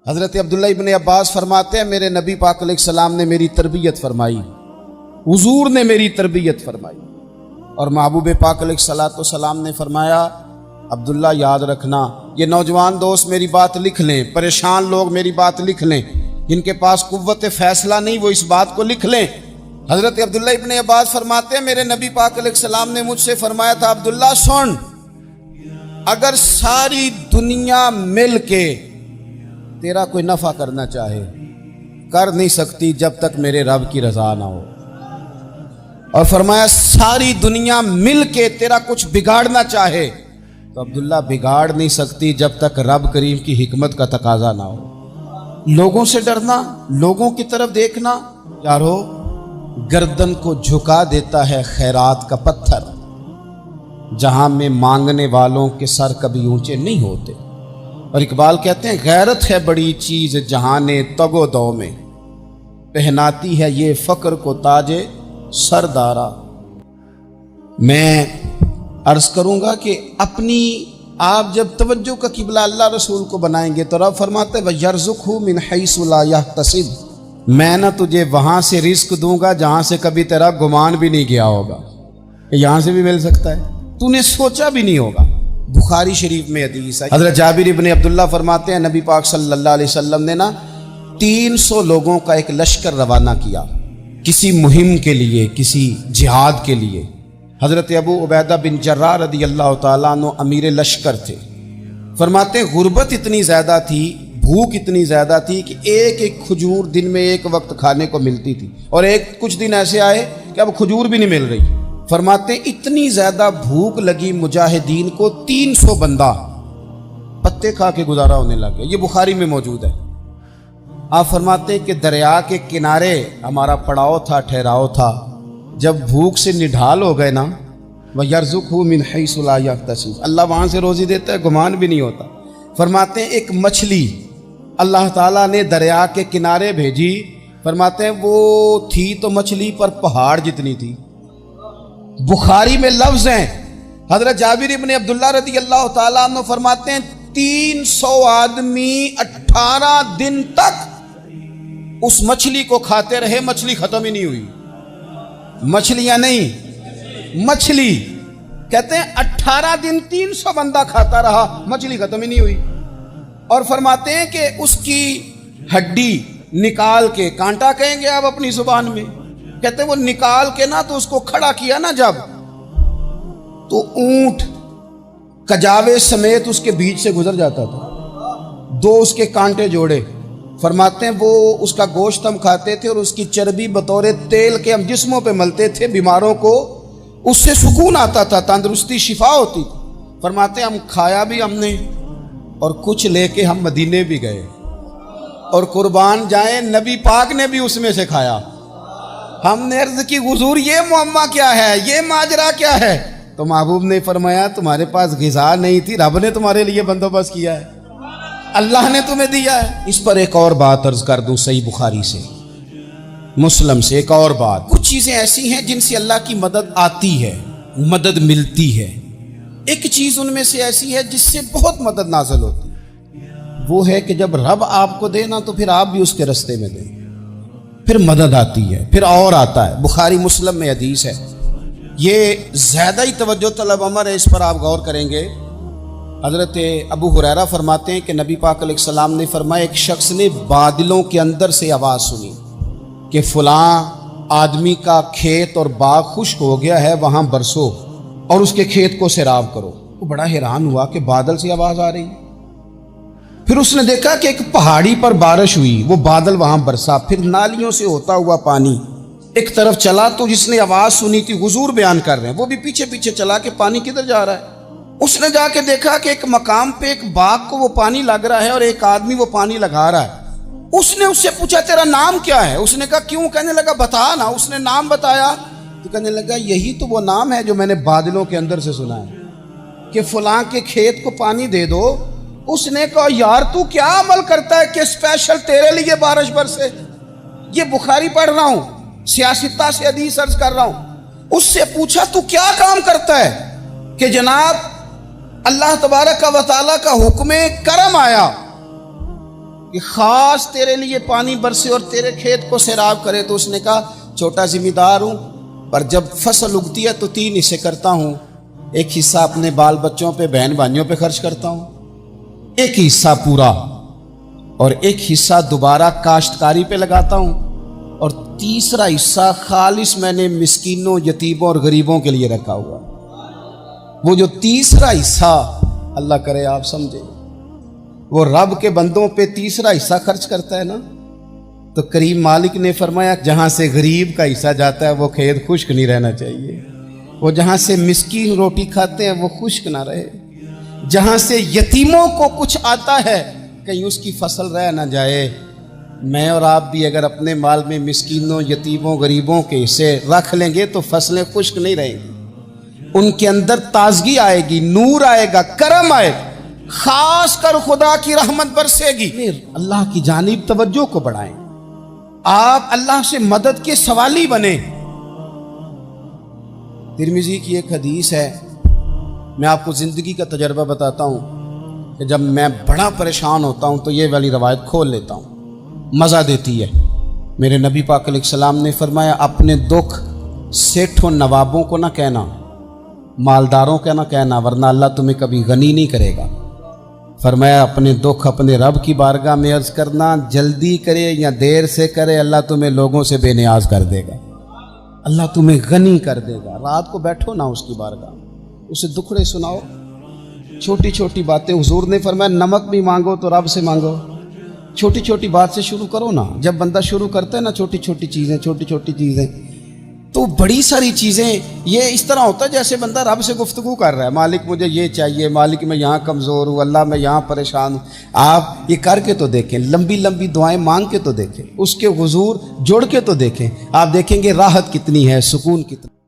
حضرت عبداللہ ابن عباس فرماتے ہیں میرے نبی پاک علیہ السلام نے میری تربیت فرمائی، حضور نے میری تربیت فرمائی، اور محبوب پاک علیہ السلام نے فرمایا عبداللہ یاد رکھنا، یہ نوجوان دوست میری بات لکھ لیں، پریشان لوگ میری بات لکھ لیں، جن کے پاس قوت فیصلہ نہیں وہ اس بات کو لکھ لیں۔ حضرت عبداللہ ابن عباس فرماتے ہیں میرے نبی پاک علیہ السلام نے مجھ سے فرمایا تھا عبداللہ سن، اگر ساری دنیا مل کے تیرا کوئی نفع کرنا چاہے کر نہیں سکتی جب تک میرے رب کی رضا نہ ہو، اور فرمایا ساری دنیا مل کے تیرا کچھ بگاڑنا چاہے تو عبداللہ بگاڑ نہیں سکتی جب تک رب کریم کی حکمت کا تقاضا نہ ہو۔ لوگوں سے ڈرنا، لوگوں کی طرف دیکھنا، یارو گردن کو جھکا دیتا ہے خیرات کا پتھر، جہاں میں مانگنے والوں کے سر کبھی اونچے نہیں ہوتے۔ اور اقبال کہتے ہیں غیرت ہے بڑی چیز جہان تگ و دو میں، پہناتی ہے یہ فقر کو تاج سردارا۔ میں عرض کروں گا کہ اپنی آپ جب توجہ کا قبلہ اللہ رسول کو بنائیں گے تو رب فرماتے ہیں وَيَرْزُقْهُ مِنْ حَيْثُ لَا يَحْتَسِبُ، میں نہ تجھے وہاں سے رزق دوں گا جہاں سے کبھی تیرا گمان بھی نہیں گیا ہوگا، یہاں سے بھی مل سکتا ہے، تو نے سوچا بھی نہیں ہوگا۔ بخاری شریف میں حدیث ہے، حضرت جابر ابن عبداللہ فرماتے ہیں نبی پاک صلی اللہ علیہ وسلم نے 300 لوگوں کا ایک لشکر روانہ کیا کسی مہم کے لیے، کسی جہاد کے لیے۔ حضرت ابو عبیدہ بن جراح رضی اللہ تعالیٰ عنہ امیر لشکر تھے۔ فرماتے ہیں غربت اتنی زیادہ تھی، بھوک اتنی زیادہ تھی کہ ایک ایک کھجور دن میں ایک وقت کھانے کو ملتی تھی، اور کچھ دن ایسے آئے کہ اب کھجور بھی نہیں مل رہی۔ فرماتے ہیں اتنی زیادہ بھوک لگی مجاہدین کو 300 بندہ پتے کھا کے گزارا ہونے لگے، یہ بخاری میں موجود ہے۔ آپ فرماتے ہیں کہ دریا کے کنارے ہمارا پڑاؤ تھا، ٹھہراؤ تھا، جب بھوک سے نڈھال ہو گئے نا وَيَرْزُقْهُ مِنْ حَيْثُ لَا يَحْتَسِبُ، اللہ وہاں سے روزی دیتا ہے گمان بھی نہیں ہوتا۔ فرماتے ہیں ایک مچھلی اللہ تعالیٰ نے دریا کے کنارے بھیجی، فرماتے ہیں وہ تھی تو مچھلی پر پہاڑ جتنی تھی۔ بخاری میں لفظ ہیں، حضرت جابر ابن عبداللہ رضی اللہ تعالیٰ عنہ فرماتے ہیں 300 آدمی 18 دن تک اس مچھلی کو کھاتے رہے، مچھلی ختم ہی نہیں ہوئی۔ مچھلیاں نہیں، مچھلی کہتے ہیں 18 دن 300 بندہ کھاتا رہا، مچھلی ختم ہی نہیں ہوئی۔ اور فرماتے ہیں کہ اس کی ہڈی نکال کے، کانٹا کہیں گے آپ اپنی زبان میں، کہتے ہیں وہ نکال کے نا تو اس کو کھڑا کیا نا جب، تو اونٹ کجاوے سمیت اس کے بیچ سے گزر جاتا تھا، 2 اس کے کانٹے جوڑے۔ فرماتے ہیں وہ اس کا گوشت ہم کھاتے تھے اور اس کی چربی بطور تیل کے ہم جسموں پہ ملتے تھے، بیماروں کو اس سے سکون آتا تھا، تندرستی شفا ہوتی تھی۔ فرماتے ہیں ہم کھایا بھی ہم نے، اور کچھ لے کے ہم مدینے بھی گئے، اور قربان جائیں نبی پاک نے بھی اس میں سے کھایا۔ ہم نے عرض کی حضور یہ معمہ کیا ہے، یہ ماجرا کیا ہے؟ تو محبوب نے فرمایا تمہارے پاس غذا نہیں تھی، رب نے تمہارے لیے بندوبست کیا ہے، اللہ نے تمہیں دیا ہے۔ اس پر ایک اور بات عرض کر دوں، صحیح بخاری سے، مسلم سے ایک اور بات، کچھ چیزیں ایسی ہیں جن سے اللہ کی مدد آتی ہے، مدد ملتی ہے۔ ایک چیز ان میں سے ایسی ہے جس سے بہت مدد نازل ہوتی ہے، وہ ہے کہ جب رب آپ کو دے نا تو پھر آپ بھی اس کے رستے میں دیں، پھر مدد آتی ہے، پھر اور آتا ہے۔ بخاری مسلم میں حدیث ہے، یہ زیادہ ہی توجہ طلب عمر ہے، اس پر آپ غور کریں گے۔ حضرت ابو ہریرہ فرماتے ہیں کہ نبی پاک علیہ السلام نے فرمایا ایک شخص نے بادلوں کے اندر سے آواز سنی کہ فلاں آدمی کا کھیت اور باغ خشک ہو گیا ہے، وہاں برسو اور اس کے کھیت کو سیراب کرو۔ وہ بڑا حیران ہوا کہ بادل سے آواز آ رہی۔ پھر اس نے دیکھا کہ ایک پہاڑی پر بارش ہوئی، وہ بادل وہاں برسا، پھر نالیوں سے ہوتا ہوا پانی ایک طرف چلا، تو جس نے آواز سنی تھی حضور بیان کر رہے ہیں، وہ بھی پیچھے پیچھے چلا کہ پانی کدھر جا رہا ہے۔ اس نے جا کے دیکھا کہ ایک مقام پہ ایک باغ کو وہ پانی لگ رہا ہے اور ایک آدمی وہ پانی لگا رہا ہے۔ اس نے اس سے پوچھا تیرا نام کیا ہے؟ اس نے کہا کیوں؟ کہنے لگا بتا نا۔ اس نے نام بتایا تو کہنے لگا یہی تو وہ نام ہے جو میں نے بادلوں کے اندر سے سنا ہے کہ فلاں کے کھیت کو پانی دے دو۔ اس نے کہا یار تو کیا عمل کرتا ہے کہ اسپیشل تیرے لیے بارش برسے؟ یہ بخاری پڑھ رہا ہوں، سیاستہ سے حدیث عرض کر رہا ہوں۔ اس سے پوچھا تو کیا کام کرتا ہے کہ جناب اللہ تبارک و تعالیٰ کا حکم کرم آیا کہ خاص تیرے لیے پانی برسے اور تیرے کھیت کو سیراب کرے؟ تو اس نے کہا چھوٹا ذمہ دار ہوں، پر جب فصل اگتی ہے تو 3 حصے کرتا ہوں، ایک حصہ اپنے بال بچوں پہ، بہن بھائیوں پہ خرچ کرتا ہوں، ایک حصہ پورا، اور ایک حصہ دوبارہ کاشتکاری پہ لگاتا ہوں، اور تیسرا حصہ خالص میں نے مسکینوں، یتیموں اور غریبوں کے لیے رکھا ہوا۔ وہ جو تیسرا حصہ، اللہ کرے آپ سمجھے، وہ رب کے بندوں پہ تیسرا حصہ خرچ کرتا ہے نا، تو کریم مالک نے فرمایا جہاں سے غریب کا حصہ جاتا ہے وہ کھیت خشک نہیں رہنا چاہیے، وہ جہاں سے مسکین روٹی کھاتے ہیں وہ خشک نہ رہے، جہاں سے یتیموں کو کچھ آتا ہے کہیں اس کی فصل رہ نہ جائے۔ میں اور آپ بھی اگر اپنے مال میں مسکینوں، یتیموں، غریبوں کے حصے رکھ لیں گے تو فصلیں خشک نہیں رہیں گی، ان کے اندر تازگی آئے گی، نور آئے گا، کرم آئے گا، خاص کر خدا کی رحمت برسے گی۔ اللہ کی جانب توجہ کو بڑھائیں، آپ اللہ سے مدد کے سوالی بنیں۔ ترمذی کی ایک حدیث ہے، میں آپ کو زندگی کا تجربہ بتاتا ہوں کہ جب میں بڑا پریشان ہوتا ہوں تو یہ والی روایت کھول لیتا ہوں، مزہ دیتی ہے۔ میرے نبی پاک علیہ السلام نے فرمایا اپنے دکھ سیٹھوں نوابوں کو نہ کہنا، مالداروں کا نہ کہنا، ورنہ اللہ تمہیں کبھی غنی نہیں کرے گا۔ فرمایا اپنے دکھ اپنے رب کی بارگاہ میں عرض کرنا، جلدی کرے یا دیر سے کرے اللہ تمہیں لوگوں سے بے نیاز کر دے گا، اللہ تمہیں غنی کر دے گا۔ رات کو بیٹھو نہ اس کی بارگاہ، اسے دکھڑے سناؤ، چھوٹی چھوٹی باتیں۔ حضور نے فرمایا نمک بھی مانگو تو رب سے مانگو، چھوٹی چھوٹی بات سے شروع کرو نا۔ جب بندہ شروع کرتا ہے نا چھوٹی چھوٹی چیزیں تو بڑی ساری چیزیں، یہ اس طرح ہوتا ہے جیسے بندہ رب سے گفتگو کر رہا ہے، مالک مجھے یہ چاہیے، مالک میں یہاں کمزور ہوں، اللہ میں یہاں پریشان ہوں۔ آپ یہ کر کے تو دیکھیں، لمبی لمبی دعائیں مانگ کے تو دیکھیں، اس کے حضور جوڑ کے تو دیکھیں، آپ دیکھیں گے راحت کتنی ہے، سکون کتنا۔